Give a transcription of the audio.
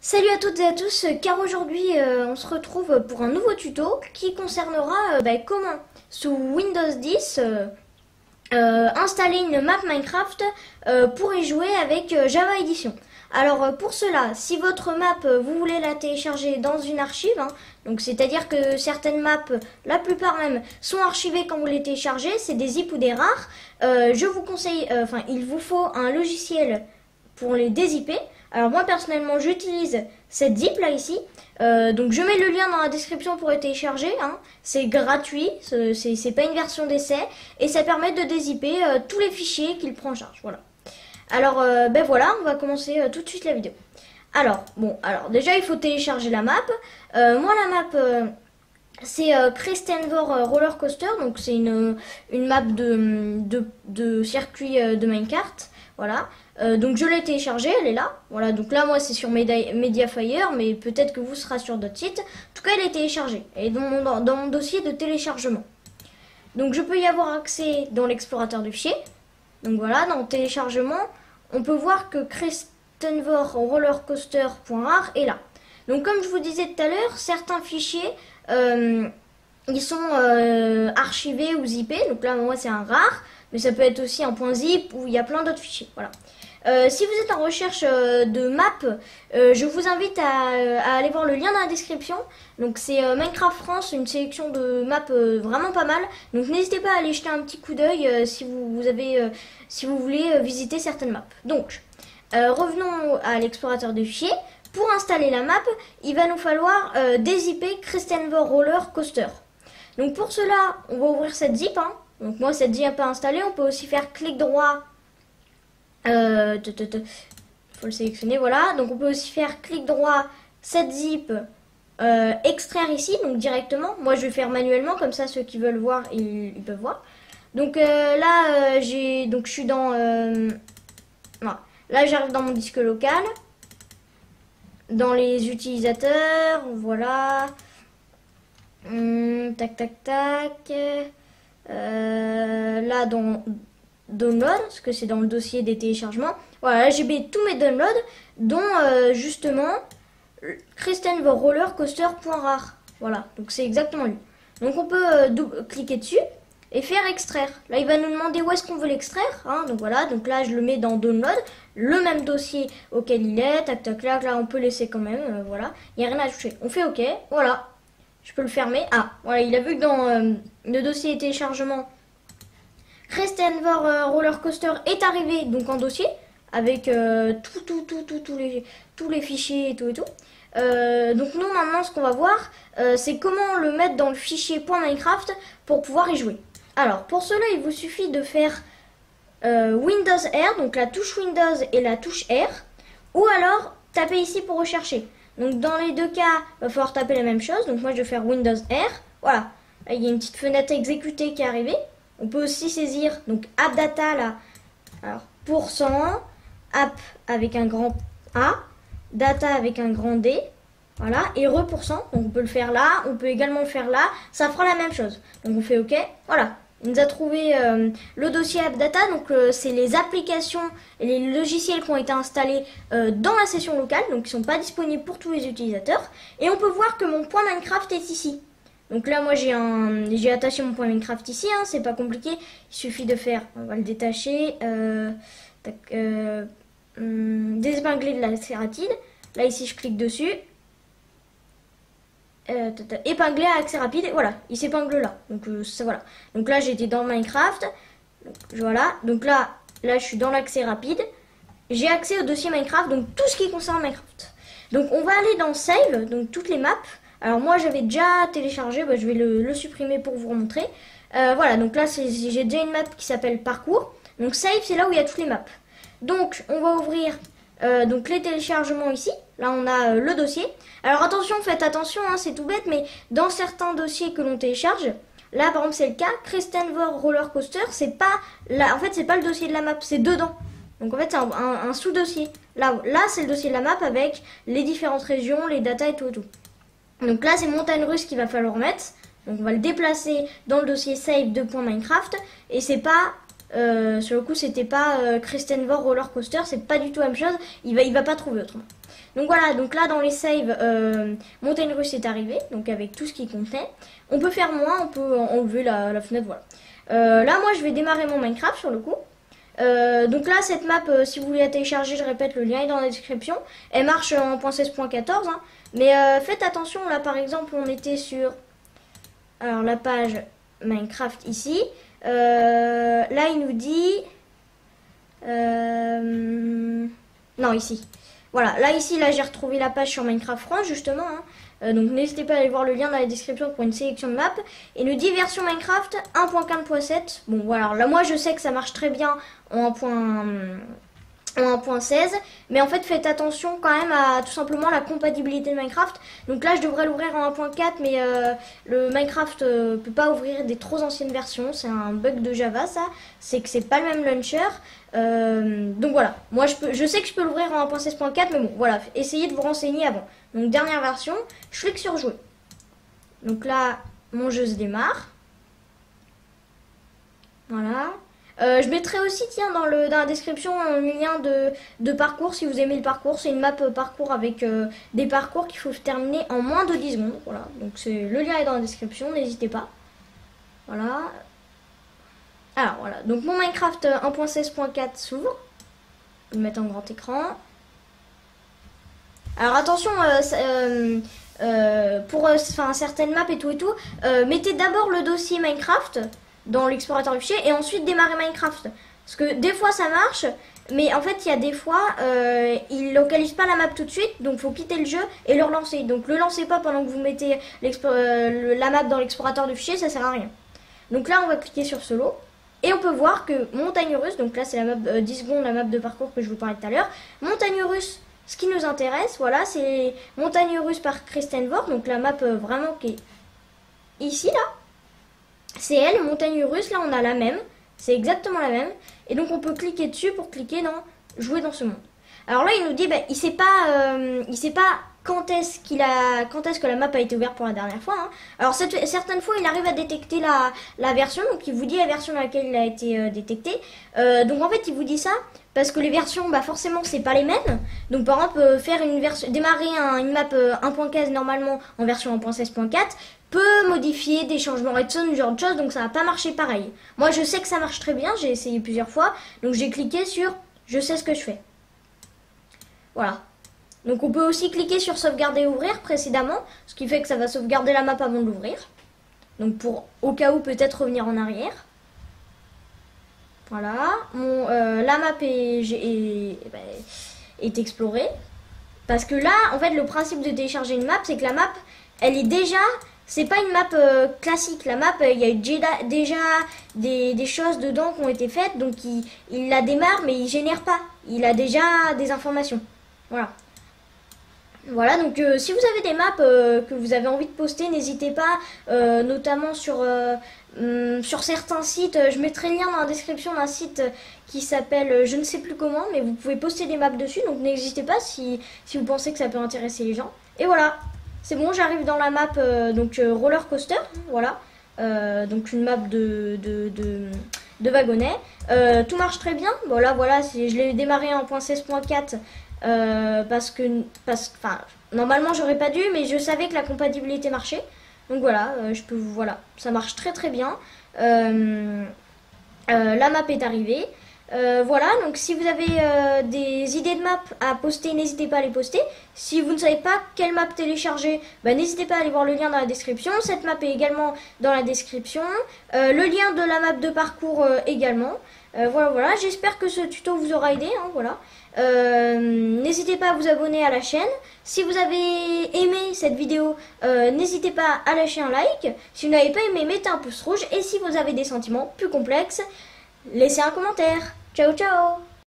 Salut à toutes et à tous, car aujourd'hui on se retrouve pour un nouveau tuto qui concernera comment sous Windows 10 installer une map Minecraft pour y jouer avec Java Edition. Alors pour cela, si votre map vous voulez la télécharger dans une archive, donc c'est-à-dire que certaines maps, la plupart même, sont archivées quand vous les téléchargez, c'est des zip ou des rares, je vous conseille, il vous faut un logiciel pour les dézipper. Alors moi personnellement j'utilise cette zip là ici, donc je mets le lien dans la description pour le télécharger, c'est gratuit, c'est pas une version d'essai et ça permet de dézipper tous les fichiers qu'il prend en charge. Voilà. Alors voilà, on va commencer tout de suite la vidéo. Alors déjà il faut télécharger la map. Moi la map c'est Christenvor Roller Coaster, donc c'est une map de circuit de Minecraft. Voilà, donc je l'ai téléchargée, elle est là. Voilà, donc là moi c'est sur Mediafire, mais peut-être que vous serez sur d'autres sites. En tout cas elle est téléchargée, elle est dans mon dossier de téléchargement. Donc je peux y avoir accès dans l'explorateur du fichier. Donc voilà, dans téléchargement, on peut voir que Christenvor Rollercoaster.rar est là. Donc comme je vous disais tout à l'heure, certains fichiers ils sont archivés ou zippés. Donc là moi c'est un rare, mais ça peut être aussi un .zip ou il y a plein d'autres fichiers. Voilà. Si vous êtes en recherche de map, je vous invite à aller voir le lien dans la description. Donc c'est Minecraft France, une sélection de maps vraiment pas mal. Donc n'hésitez pas à aller jeter un petit coup d'œil si vous voulez visiter certaines maps. Donc revenons à l'explorateur des fichiers. Pour installer la map, il va nous falloir dézipper Christenvor Roller Coaster. Donc pour cela, on va ouvrir cette zip. Donc moi cette zip pas installée, on peut aussi faire clic droit. Faut le sélectionner, voilà. Donc on peut aussi faire clic droit, cette zip, extraire ici, donc directement. Moi je vais faire manuellement, comme ça ceux qui veulent voir, ils peuvent voir. Donc là je suis dans voilà. Là j'arrive dans mon disque local. Dans les utilisateurs, voilà. Tac tac tac. Là dans download, parce que c'est dans le dossier des téléchargements. Voilà, là j'ai mis tous mes downloads, dont justement Christenvor Rollercoaster.rar. Voilà, donc c'est exactement lui. Donc on peut cliquer dessus et faire extraire. Là il va nous demander où est-ce qu'on veut l'extraire. Donc voilà, donc là je le mets dans download, le même dossier auquel il est, tac tac tac, là on peut laisser quand même, voilà, il n'y a rien à toucher. On fait OK, voilà, je peux le fermer. Voilà, il a vu que dans le dossier téléchargement, Christenvor Roller Coaster est arrivé donc en dossier avec tous les fichiers et tout. Donc nous maintenant ce qu'on va voir c'est comment le mettre dans le fichier .minecraft pour pouvoir y jouer. Alors pour cela il vous suffit de faire Windows R, donc la touche Windows et la touche R, ou alors taper ici pour rechercher. Donc dans les deux cas il va falloir taper la même chose, donc moi je vais faire Windows R, voilà, là, il y a une petite fenêtre exécutée qui est arrivée. On peut aussi saisir donc app data là, alors %, app avec un grand A, data avec un grand D, voilà, et re %, donc on peut le faire là, on peut également le faire là, ça fera la même chose. Donc on fait OK, voilà, il nous a trouvé le dossier app data, donc c'est les applications et les logiciels qui ont été installés dans la session locale, donc qui ne sont pas disponibles pour tous les utilisateurs, et on peut voir que mon .minecraft est ici. Donc là moi j'ai attaché mon .minecraft ici, c'est pas compliqué, il suffit de faire, on va le détacher, désépingler de la rapide. Là ici je clique dessus, épingler à accès rapide, et voilà, il s'épingle là. Donc ça voilà. Donc là j'étais dans Minecraft, donc, voilà. Donc là je suis dans l'accès rapide, j'ai accès au dossier Minecraft, donc tout ce qui concerne Minecraft. Donc on va aller dans Save, donc toutes les maps. Alors moi j'avais déjà téléchargé, je vais le supprimer pour vous montrer. Voilà, donc là j'ai déjà une map qui s'appelle Parcours. Donc Save, c'est là où il y a toutes les maps. Donc on va ouvrir donc les téléchargements ici. Là on a le dossier. Alors attention, faites attention, c'est tout bête, mais dans certains dossiers que l'on télécharge, là par exemple c'est le cas, Christenvor Roller Coaster, c'est pas là, en fait c'est pas le dossier de la map, c'est dedans. Donc en fait c'est un sous-dossier. Là c'est le dossier de la map avec les différentes régions, les datas et tout. Donc là c'est montagne russe qu'il va falloir mettre. Donc on va le déplacer dans le dossier save de .minecraft. Et c'est pas sur le coup c'était pas Christenvor Roller Coaster, c'est pas du tout la même chose. Il va pas trouver autrement. Donc voilà, donc là dans les saves, Montagne Russe est arrivé, donc avec tout ce qu'il contenait. On peut faire moins, on peut enlever la fenêtre, voilà. Là moi je vais démarrer mon Minecraft sur le coup. Donc là cette map, si vous voulez la télécharger, je répète, le lien est dans la description. Elle marche en .16.14, hein. Mais faites attention, là par exemple on était sur alors la page Minecraft ici. Là il nous dit non ici. Voilà, là ici là j'ai retrouvé la page sur Minecraft France justement, hein. Donc n'hésitez pas à aller voir le lien dans la description pour une sélection de maps. Et nous dit version Minecraft 1.15.7. Bon voilà, alors là moi je sais que ça marche très bien en 1.16, mais en fait faites attention quand même à tout simplement la compatibilité de Minecraft. Donc là je devrais l'ouvrir en 1.4, mais le Minecraft peut pas ouvrir des trop anciennes versions, c'est un bug de Java ça, c'est que c'est pas le même launcher. Donc voilà, moi je sais que je peux l'ouvrir en 1.16.4, mais bon voilà, essayez de vous renseigner avant. Donc dernière version, je clique sur jouer. Donc là mon jeu se démarre. Voilà. Je mettrai aussi, tiens, dans la description un lien de parcours si vous aimez le parcours. C'est une map parcours avec des parcours qu'il faut terminer en moins de 10 secondes. Voilà, donc le lien est dans la description, n'hésitez pas. Voilà. Alors voilà, donc mon Minecraft 1.16.4 s'ouvre. Je vais le mettre en grand écran. Alors attention, pour certaines maps et tout, mettez d'abord le dossier Minecraft dans l'explorateur du fichier et ensuite démarrer Minecraft. Parce que des fois ça marche, mais en fait il y a des fois il localise pas la map tout de suite, donc il faut quitter le jeu et le relancer. Donc le lancez pas pendant que vous mettez la map dans l'explorateur du fichier, ça sert à rien. Donc là on va cliquer sur solo et on peut voir que Montagne Russe, donc là c'est la map 10 secondes, la map de parcours que je vous parlais tout à l'heure. Montagne Russe, ce qui nous intéresse, voilà, c'est Montagne Russe par Kristen Vor, donc la map vraiment qui est ici là. C'est elle, Montagne Russe, là on a la même, c'est exactement la même. Et donc on peut cliquer dessus pour cliquer dans jouer dans ce monde. Alors là il nous dit, il sait pas quand est-ce que la map a été ouverte pour la dernière fois, hein. Alors certaines fois il arrive à détecter la version, donc il vous dit la version dans laquelle il a été détecté. Donc en fait il vous dit ça parce que les versions, forcément c'est pas les mêmes. Donc par exemple faire démarrer une map 1.15 normalement en version 1.16.4 peut modifier des changements redstone, ce genre de choses, donc ça va pas marcher pareil. Moi je sais que ça marche très bien, j'ai essayé plusieurs fois, donc j'ai cliqué sur je sais ce que je fais. Voilà. Donc on peut aussi cliquer sur sauvegarder et ouvrir précédemment, ce qui fait que ça va sauvegarder la map avant de l'ouvrir. Donc pour au cas où peut-être revenir en arrière. Voilà, la map est explorée. Parce que là, en fait, le principe de télécharger une map, c'est que la map, elle est déjà... C'est pas une map classique. La map, il y a eu déjà des choses dedans qui ont été faites. Donc il la démarre, mais il génère pas. Il a déjà des informations. Voilà. Voilà, donc si vous avez des maps que vous avez envie de poster, n'hésitez pas, notamment sur certains sites. Je mettrai le lien dans la description d'un site qui s'appelle je ne sais plus comment, mais vous pouvez poster des maps dessus, donc n'hésitez pas si vous pensez que ça peut intéresser les gens. Et voilà, c'est bon, j'arrive dans la map roller coaster, voilà, donc une map de wagonnet. Tout marche très bien. Bon là voilà, je l'ai démarré en .16.4 parce que normalement j'aurais pas dû, mais je savais que la compatibilité marchait. Donc voilà, voilà, ça marche très très bien. La map est arrivée. Voilà, donc si vous avez des idées de map à poster, n'hésitez pas à les poster. Si vous ne savez pas quelle map télécharger, n'hésitez pas à aller voir le lien dans la description. Cette map est également dans la description. Le lien de la map de parcours également. Voilà, j'espère que ce tuto vous aura aidé, hein, voilà. N'hésitez pas à vous abonner à la chaîne. Si vous avez aimé cette vidéo, n'hésitez pas à lâcher un like. Si vous n'avez pas aimé, mettez un pouce rouge. Et si vous avez des sentiments plus complexes, laissez un commentaire. Ciao ciao.